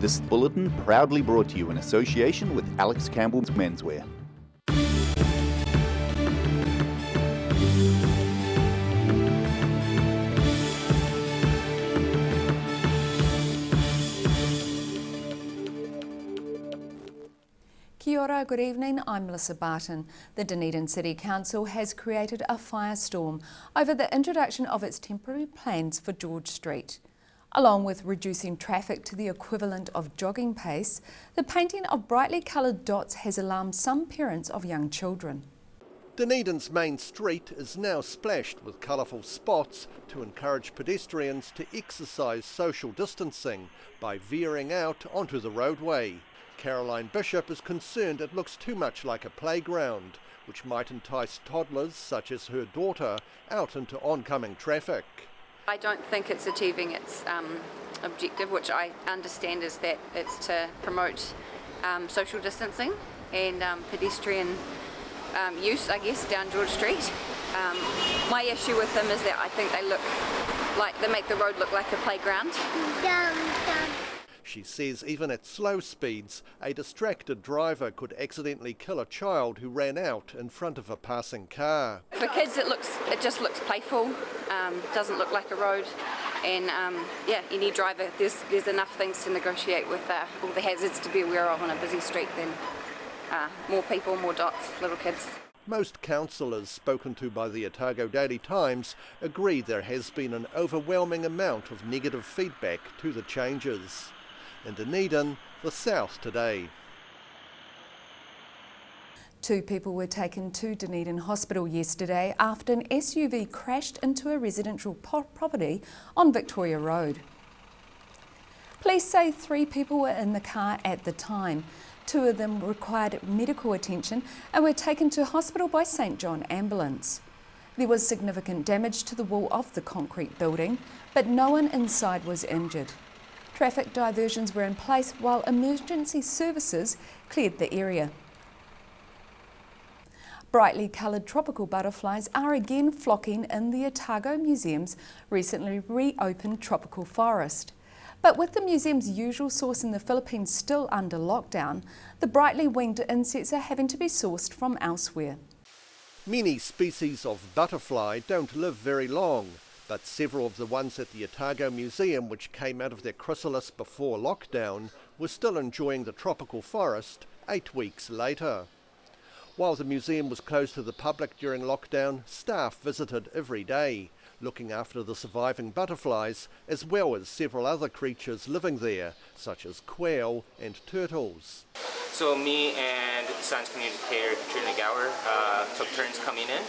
This bulletin proudly brought to you in association with Alex Campbell's Menswear. Kia ora, good evening, I'm Melissa Barton. The Dunedin City Council has created a firestorm over the introduction of its temporary plans for George Street. Along with reducing traffic to the equivalent of jogging pace, the painting of brightly coloured dots has alarmed some parents of young children. Dunedin's main street is now splashed with colourful spots to encourage pedestrians to exercise social distancing by veering out onto the roadway. Caroline Bishop is concerned it looks too much like a playground, which might entice toddlers such as her daughter out into oncoming traffic. I don't think it's achieving its objective, which I understand is that it's to promote social distancing and pedestrian use, I guess, down George Street. My issue with them is that I think they make the road look like a playground. She says even at slow speeds, a distracted driver could accidentally kill a child who ran out in front of a passing car. For kids, it just looks playful. Doesn't look like a road, and any driver, there's enough things to negotiate with all the hazards to be aware of on a busy street than more people, more dots, little kids. Most councillors spoken to by the Otago Daily Times agree there has been an overwhelming amount of negative feedback to the changes. In Dunedin, the South today. 2 people were taken to Dunedin Hospital yesterday after an SUV crashed into a residential property on Victoria Road. Police say 3 people were in the car at the time. 2 of them required medical attention and were taken to hospital by St John Ambulance. There was significant damage to the wall of the concrete building, but no one inside was injured. Traffic diversions were in place while emergency services cleared the area. Brightly coloured tropical butterflies are again flocking in the Otago Museum's recently reopened tropical forest. But with the museum's usual source in the Philippines still under lockdown, the brightly winged insects are having to be sourced from elsewhere. Many species of butterfly don't live very long, but several of the ones at the Otago Museum which came out of their chrysalis before lockdown were still enjoying the tropical forest 8 weeks later. While the museum was closed to the public during lockdown, staff visited every day, looking after the surviving butterflies as well as several other creatures living there, such as quail and turtles. So me and science communicator Katrina Gower took turns coming in,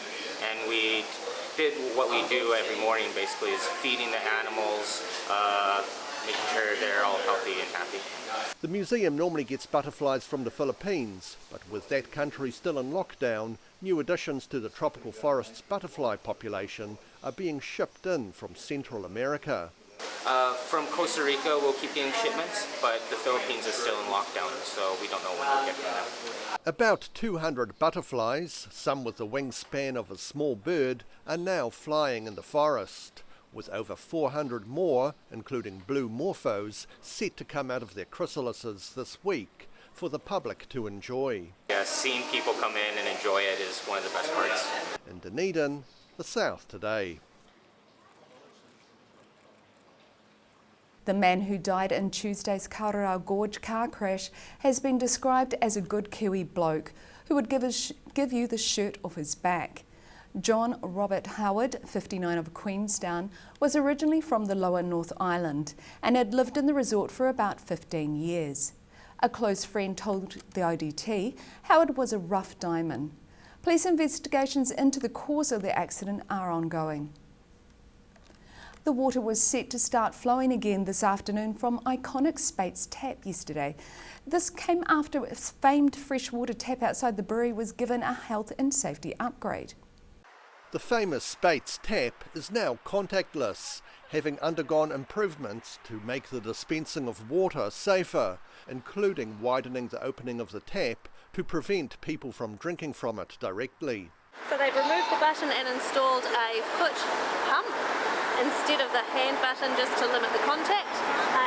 and we did what we do every morning, basically, is feeding the animals, making sure they're all healthy and happy. The museum normally gets butterflies from the Philippines, but with that country still in lockdown, new additions to the tropical forest's butterfly population are being shipped in from Central America. From Costa Rica, we'll keep getting shipments, but the Philippines is still in lockdown, so we don't know when we'll get from them. About 200 butterflies, some with the wingspan of a small bird, are now flying in the forest, with over 400 more, including blue morphos, set to come out of their chrysalises this week for the public to enjoy. Yeah, seeing people come in and enjoy it is one of the best parts. In Dunedin, the South today. The man who died in Tuesday's Kawerau Gorge car crash has been described as a good Kiwi bloke who would give you the shirt off his back. John Robert Howard, 59 of Queenstown, was originally from the lower North Island and had lived in the resort for about 15 years. A close friend told the ODT Howard was a rough diamond. Police investigations into the cause of the accident are ongoing. The water was set to start flowing again this afternoon from iconic Speight's Tap yesterday. This came after its famed freshwater tap outside the brewery was given a health and safety upgrade. The famous Speight's Tap is now contactless, having undergone improvements to make the dispensing of water safer, including widening the opening of the tap to prevent people from drinking from it directly. So they've removed the button and installed a foot pump instead of the hand button just to limit the contact.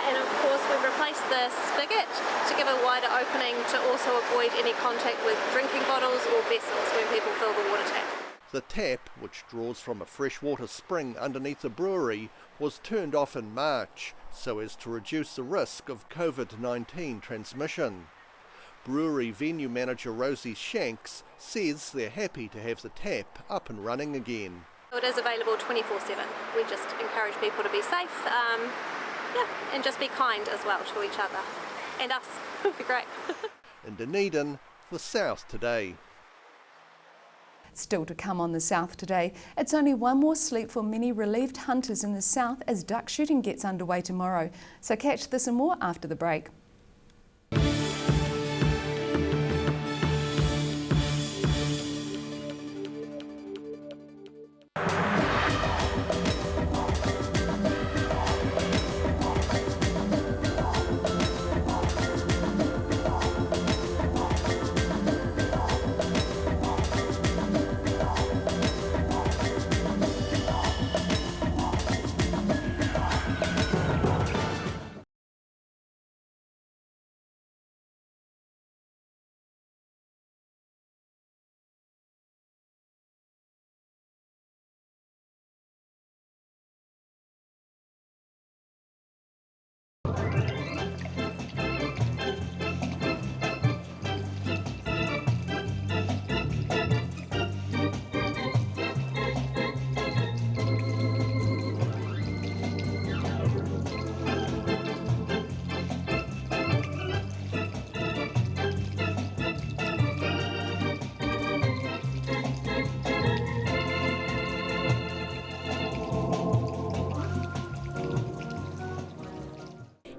And of course we've replaced the spigot to give a wider opening to also avoid any contact with drinking bottles or vessels when people fill the water tap. The tap, which draws from a freshwater spring underneath the brewery, was turned off in March so as to reduce the risk of COVID-19 transmission. Brewery venue manager Rosie Shanks says they're happy to have the tap up and running again. It is available 24/7. We just encourage people to be safe, and just be kind as well to each other. And us, would be great. In Dunedin, the South Today. Still to come on the South Today, it's only one more sleep for many relieved hunters in the South as duck shooting gets underway tomorrow. So catch this and more after the break.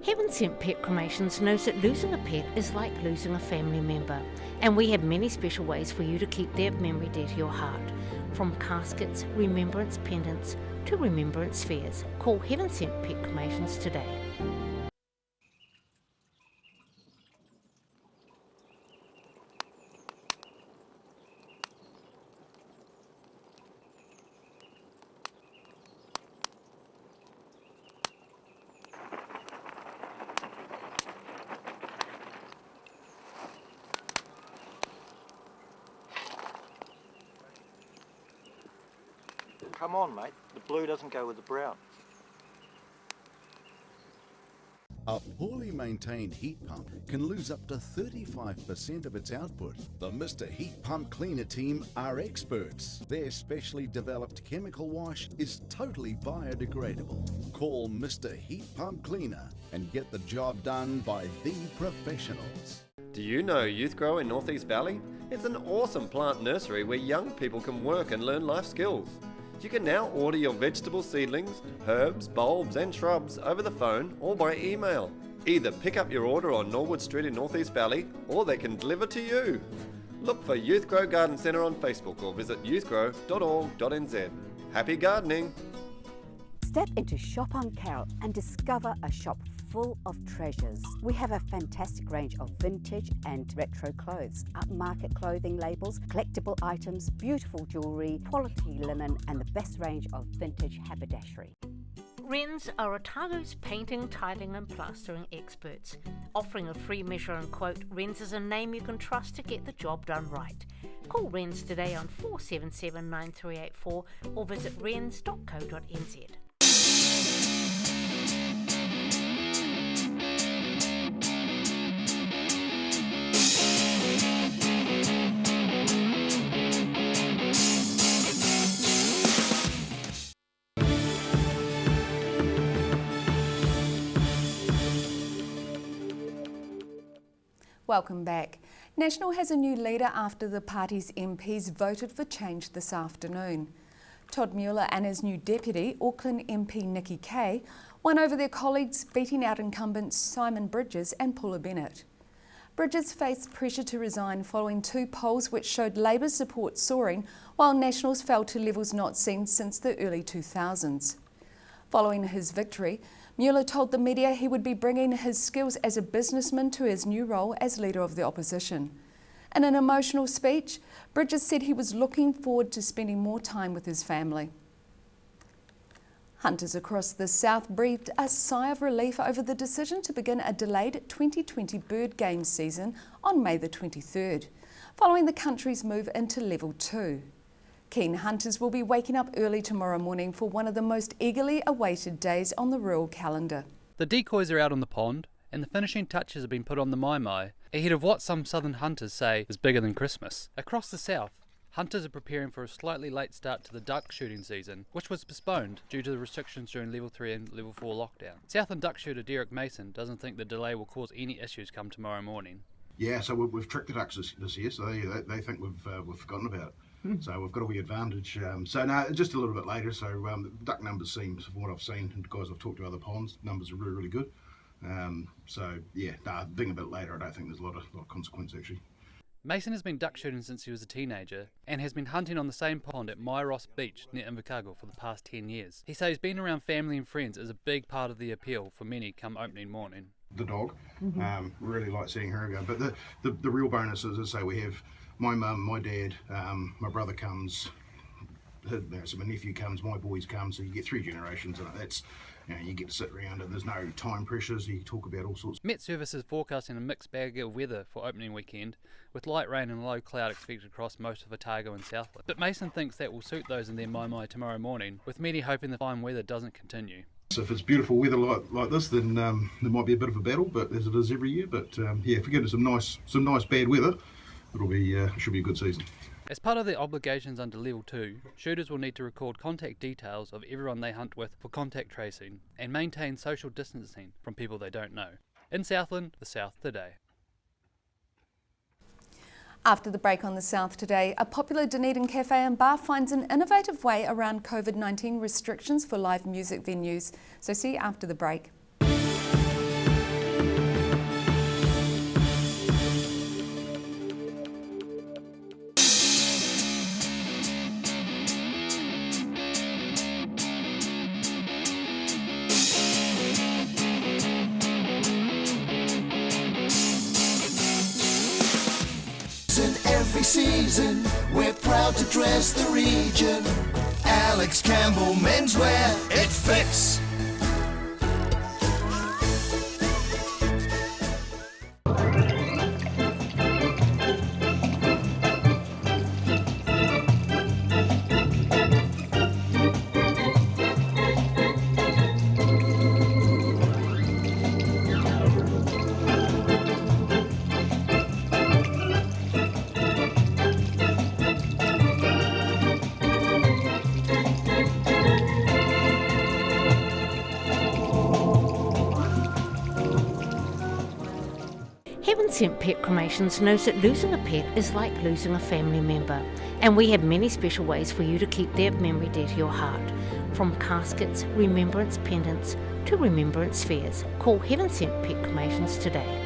Heaven Sent Pet Cremations knows that losing a pet is like losing a family member, and we have many special ways for you to keep their memory dear to your heart. From caskets, remembrance pendants to remembrance spheres. Call Heaven Sent Pet Cremations today. Come on, mate. The blue doesn't go with the brown. A poorly maintained heat pump can lose up to 35% of its output. The Mr. Heat Pump Cleaner team are experts. Their specially developed chemical wash is totally biodegradable. Call Mr. Heat Pump Cleaner and get the job done by the professionals. Do you know Youth Grow in Northeast Valley? It's an awesome plant nursery where young people can work and learn life skills. You can now order your vegetable seedlings, herbs, bulbs and shrubs over the phone or by email. Either pick up your order on Norwood Street in Northeast Valley or they can deliver to you. Look for Youth Grow Garden Centre on Facebook or visit youthgrow.org.nz. Happy gardening! Step into Shop on Carroll and discover a shop full of treasures. We have a fantastic range of vintage and retro clothes, upmarket clothing labels, collectible items, beautiful jewellery, quality linen and the best range of vintage haberdashery. Wrens are Otago's painting, tiling and plastering experts. Offering a free measure and quote, Wrens is a name you can trust to get the job done right. Call Wrens today on 477 9384 or visit wrens.co.nz. Welcome back. National has a new leader after the party's MPs voted for change this afternoon. Todd Mueller and his new deputy, Auckland MP Nikki Kay, won over their colleagues, beating out incumbents Simon Bridges and Paula Bennett. Bridges faced pressure to resign following two polls which showed Labour's support soaring, while Nationals fell to levels not seen since the early 2000s. Following his victory, Mueller told the media he would be bringing his skills as a businessman to his new role as leader of the opposition. In an emotional speech, Bridges said he was looking forward to spending more time with his family. Hunters across the south breathed a sigh of relief over the decision to begin a delayed 2020 bird game season on May the 23rd, following the country's move into Level 2. Keen hunters will be waking up early tomorrow morning for one of the most eagerly awaited days on the rural calendar. The decoys are out on the pond, and the finishing touches have been put on the mai ahead of what some southern hunters say is bigger than Christmas. Across the south, hunters are preparing for a slightly late start to the duck shooting season, which was postponed due to the restrictions during Level 3 and Level 4 lockdown. Southland duck shooter Derek Mason doesn't think the delay will cause any issues come tomorrow morning. Yeah, so we've tricked the ducks this year, so they think we've forgotten about it. So we've got a wee advantage. So no, just a little bit later. So the duck numbers seem, from what I've seen, and guys I've talked to other ponds, numbers are really, really good. So yeah, being a bit later, I don't think there's a lot of consequence actually. Mason has been duck shooting since he was a teenager and has been hunting on the same pond at Ross Beach near Invercargill for the past 10 years. He says being around family and friends is a big part of the appeal for many come opening morning. The dog, really like seeing her go. But the real bonus is, as I say, we have my mum, my dad, my brother comes, so my nephew comes, my boys come, so you get 3 generations, and that's, you get to sit around and there's no time pressures, you talk about all sorts. Met Service is forecasting a mixed bag of weather for opening weekend, with light rain and low cloud expected across most of Otago and Southland. But Mason thinks that will suit those in their mai tomorrow morning, with many hoping the fine weather doesn't continue. So if it's beautiful weather like this, then there might be a bit of a battle, but as it is every year. But yeah, if we get some nice bad weather, it should be a good season. As part of their obligations under Level 2, shooters will need to record contact details of everyone they hunt with for contact tracing and maintain social distancing from people they don't know. In Southland, the South Today. After the break on the South Today, a popular Dunedin cafe and bar finds an innovative way around COVID-19 restrictions for live music venues. So see you after the break. Every season, we're proud to dress the region. Alex Campbell Menswear, it fits. Heaven Sent Pet Cremations knows that losing a pet is like losing a family member, and we have many special ways for you to keep their memory dear to your heart. From caskets, remembrance pendants to remembrance spheres. Call Heaven Sent Pet Cremations today.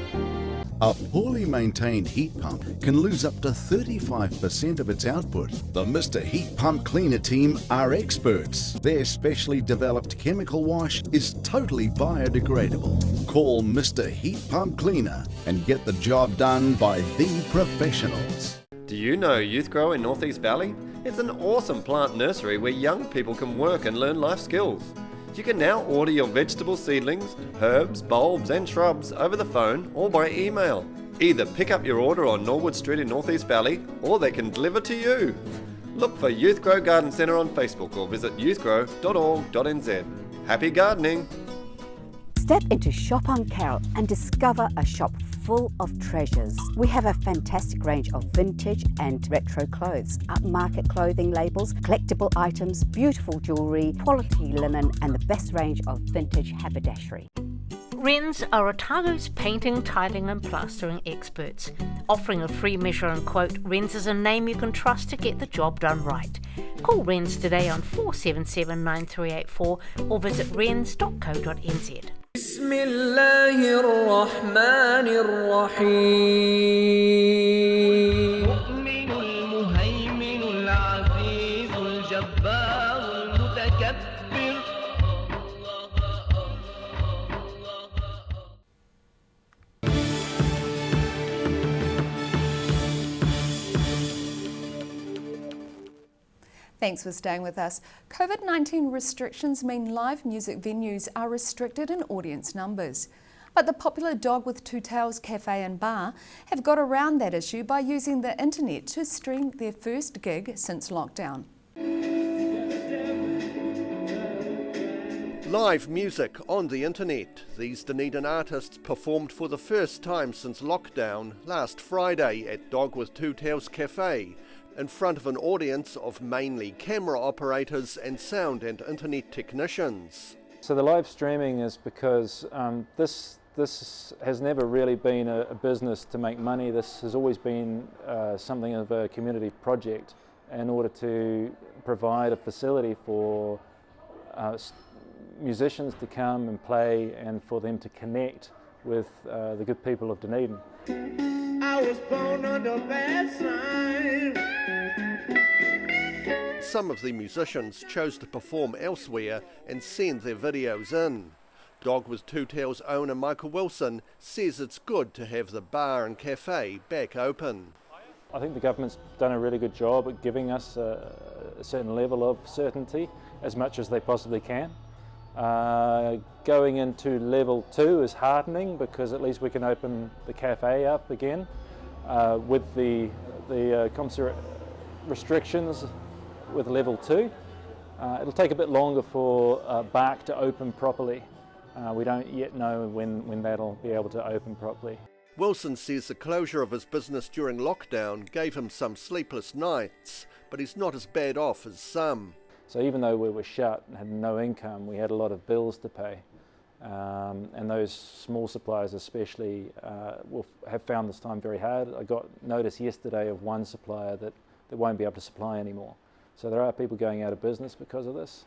A poorly maintained heat pump can lose up to 35% of its output. The Mr. Heat Pump Cleaner team are experts. Their specially developed chemical wash is totally biodegradable. Call Mr. Heat Pump Cleaner and get the job done by the professionals. Do you know Youth Grow in North East Valley? It's an awesome plant nursery where young people can work and learn life skills. You can now order your vegetable seedlings, herbs, bulbs and shrubs over the phone or by email. Either pick up your order on Norwood Street in North East Valley or they can deliver to you. Look for Youth Grow Garden Centre on Facebook or visit youthgrow.org.nz. Happy gardening! Step into Shop on Carol and discover a shop full of treasures. We have a fantastic range of vintage and retro clothes, upmarket clothing labels, collectible items, beautiful jewellery, quality linen and the best range of vintage haberdashery. Wrens are Otago's painting, tiling and plastering experts. Offering a free measure and quote, Wrens is a name you can trust to get the job done right. Call Wrens today on 477 9384 or visit wrens.co.nz. بسم الله الرحمن الرحيم المؤمن المهيمن العزيز الجبار المتكبر. Thanks for staying with us. COVID-19 restrictions mean live music venues are restricted in audience numbers. But the popular Dog with Two Tails cafe and bar have got around that issue by using the internet to stream their first gig since lockdown. Live music on the internet. These Dunedin artists performed for the first time since lockdown last Friday at Dog with Two Tails Cafe, in front of an audience of mainly camera operators and sound and internet technicians. So the live streaming is because this has never really been a business to make money. This has always been something of a community project in order to provide a facility for musicians to come and play and for them to connect with the good people of Dunedin. I was born under bad signs. Some of the musicians chose to perform elsewhere and send their videos in. Dog with Two Tails owner Michael Wilson says it's good to have the bar and cafe back open. I think the government's done a really good job at giving us a certain level of certainty, as much as they possibly can. Going into level 2 is heartening because at least we can open the cafe up again with the commensurate restrictions with level 2. It'll take a bit longer for Bark to open properly. We don't yet know when that'll be able to open properly. Wilson says the closure of his business during lockdown gave him some sleepless nights, but he's not as bad off as some. So even though we were shut and had no income, we had a lot of bills to pay. And those small suppliers especially have found this time very hard. I got notice yesterday of one supplier that won't be able to supply anymore. So there are people going out of business because of this,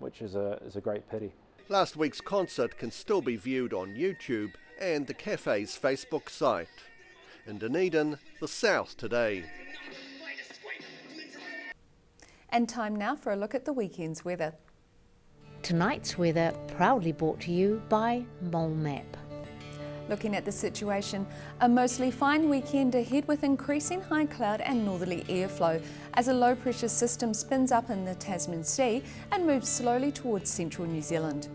which is a great pity. Last week's concert can still be viewed on YouTube and the cafe's Facebook site. In Dunedin, the South today. And time now for a look at the weekend's weather. Tonight's weather proudly brought to you by Mole Map. Looking at the situation, a mostly fine weekend ahead with increasing high cloud and northerly airflow as a low pressure system spins up in the Tasman Sea and moves slowly towards central New Zealand.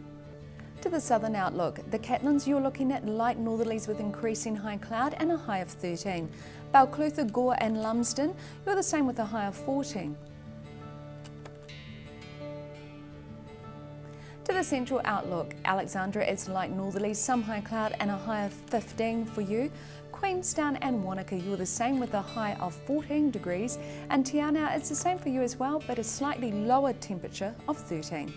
To the southern outlook, the Catlins you're looking at light northerlies with increasing high cloud and a high of 13. Balclutha, Gore and Lumsden, you're the same with a high of 14. To the central outlook, Alexandra is light northerlies, some high cloud and a high of 15 for you. Queenstown and Wanaka, you're the same with a high of 14 degrees. And Te Anau, it's the same for you as well, but a slightly lower temperature of 13.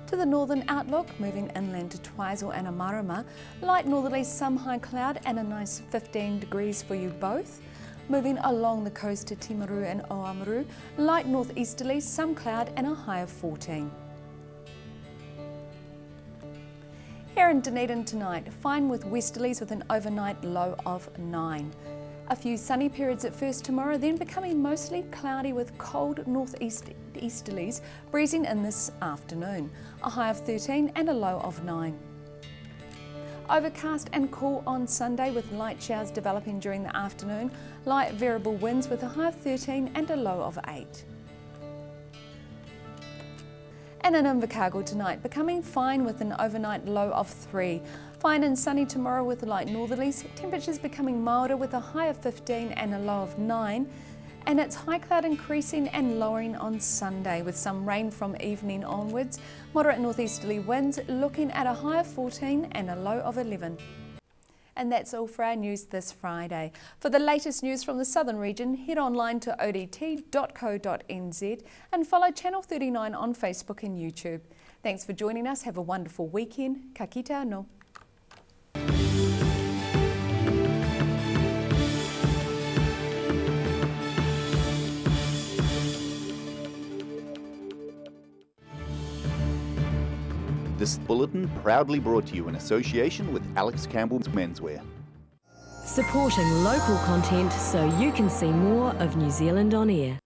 To the northern outlook, moving inland to Twizel and Amarama, light northerlies, some high cloud and a nice 15 degrees for you both. Moving along the coast to Timaru and Oamaru, light northeasterlies, some cloud and a high of 14. Here in Dunedin tonight, fine with westerlies with an overnight low of 9. A few sunny periods at first tomorrow, then becoming mostly cloudy with cold northeasterlies breezing in this afternoon. A high of 13 and a low of 9. Overcast and cool on Sunday with light showers developing during the afternoon, light variable winds with a high of 13 and a low of 8. And in Invercargill tonight, becoming fine with an overnight low of 3. Fine and sunny tomorrow with light northerlies, temperatures becoming milder with a high of 15 and a low of 9. And it's high cloud increasing and lowering on Sunday with some rain from evening onwards. Moderate northeasterly winds looking at a high of 14 and a low of 11. And that's all for our news this Friday. For the latest news from the southern region, head online to odt.co.nz and follow Channel 39 on Facebook and YouTube. Thanks for joining us. Have a wonderful weekend. Ka kite anō. This bulletin proudly brought to you in association with Alex Campbell's Menswear. Supporting local content so you can see more of New Zealand on air.